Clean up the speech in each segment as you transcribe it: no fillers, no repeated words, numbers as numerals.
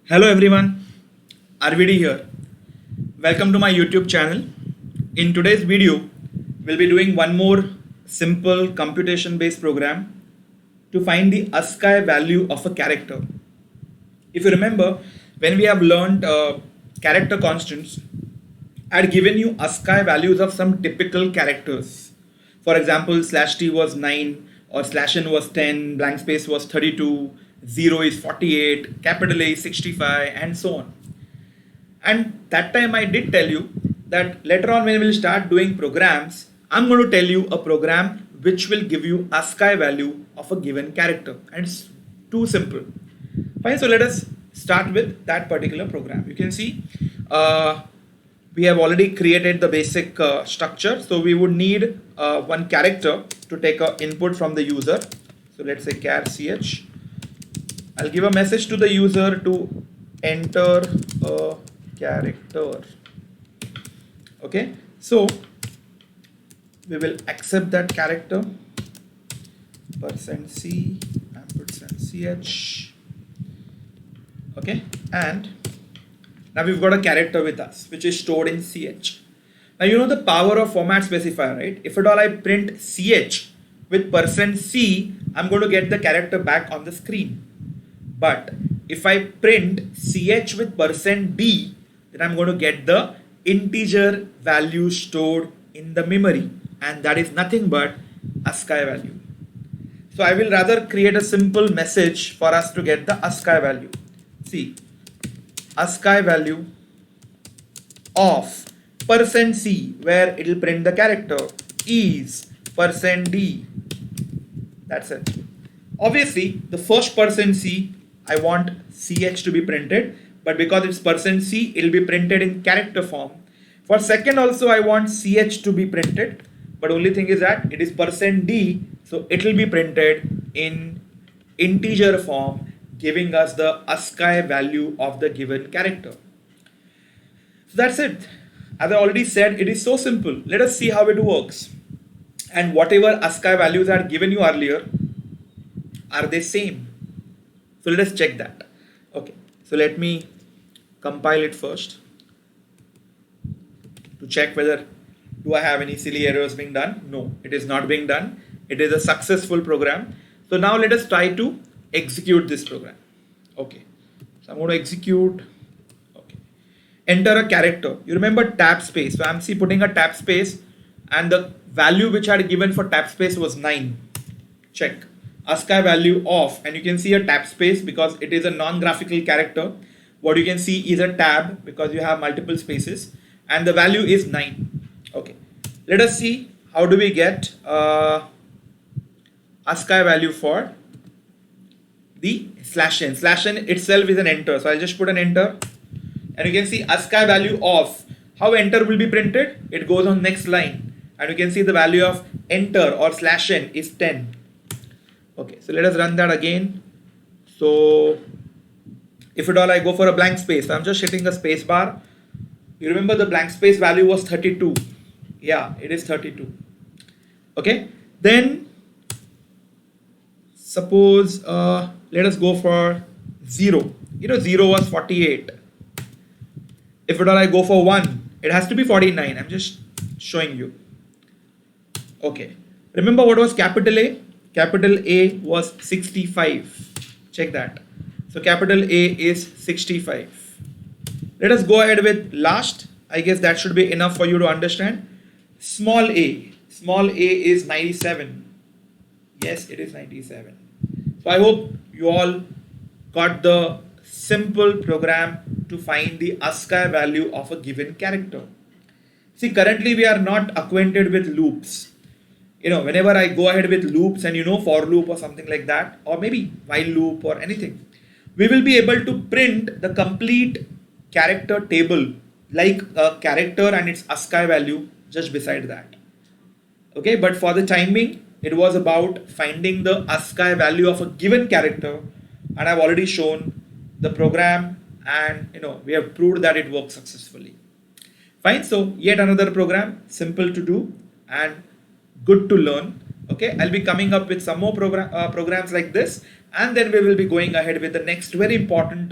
Hello everyone, RVD here. Welcome to my YouTube channel. In today's video, we'll be doing one more simple computation based program to find the ASCII value of a character. If you remember, when we have learned character constants, I had given you ASCII values of some typical characters. For example, slash t was 9 or slash n was 10, blank space was 32, 0 is 48, capital A is 65 and so on. And that time I did tell you that later on when we will start doing programs, I'm going to tell you a program which will give you ASCII value of a given character. And it's too simple. Fine, so let us start with that particular program. You can see we have already created the basic structure. So we would need one character to take an input from the user. So let's say char ch. I'll give a message to the user to enter a character. Okay, so we will accept that character %c %ch. Okay, and now we've got a character with us which is stored in ch. Now you know the power of format specifier, right? If at all I print ch with %c, I'm going to get the character back on the screen. But if I print ch with %d, then I'm going to get the integer value stored in the memory, and that is nothing but ASCII value. So I will rather create a simple message for us to get the ASCII value. See, ASCII value of %c, where it will print the character, is %d. That's it. Obviously, the first %c, I want ch to be printed, but because it's %c, it will be printed in character form. For second also, I want ch to be printed, but only thing is that it is %d, so it will be printed in integer form, giving us the ASCII value of the given character. So that's it. As I already said, it is so simple. Let us see how it works. And whatever ASCII values I had given you earlier, are they same? So let us check that. Okay, so let me compile it first to check whether do I have any silly errors being done. No, it is not being done. It is a successful program. So now let us try to execute this program. Okay, so I'm going to execute. Okay, enter a character. You remember tab space. So I'm putting a tab space, and the value which I had given for tab space was 9. Check. ASCII value of, and you can see a tab space because it is a non-graphical character. What you can see is a tab because you have multiple spaces, and the value is 9. Okay, let us see how do we get ASCII value for the slash n. Slash n itself is an enter, so I'll just put an enter, and you can see ASCII value of how enter will be printed. It goes on next line, and you can see the value of enter or slash n is 10. Okay, so let us run that again. So if at all I go for a blank space, I'm just hitting the space bar. You remember the blank space value was 32. Yeah, it is 32. Okay, then suppose let us go for 0. You know, 0 was 48. If at all I go for 1, it has to be 49. I'm just showing you. Okay, remember what was capital A? Capital A was 65. Check that. So capital A is 65. Let us go ahead with last. I guess that should be enough for you to understand. Small a. Small a is 97. Yes, it is 97. So I hope you all got the simple program to find the ASCII value of a given character. See, currently we are not acquainted with loops. You know, whenever I go ahead with loops and for loop or something like that, or maybe while loop or anything, we will be able to print the complete character table like a character and its ASCII value just beside that. Okay, but for the time being, it was about finding the ASCII value of a given character, and I've already shown the program, and we have proved that it works successfully. Fine, so yet another program, simple to do and good to learn. Okay, I'll be coming up with some more programs like this, and then we will be going ahead with the next very important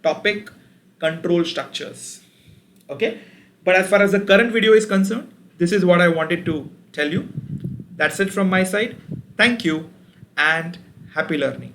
topic control structures. Okay, but as far as the current video is concerned, this is what I wanted to tell you. That's it from my side. Thank you and happy learning.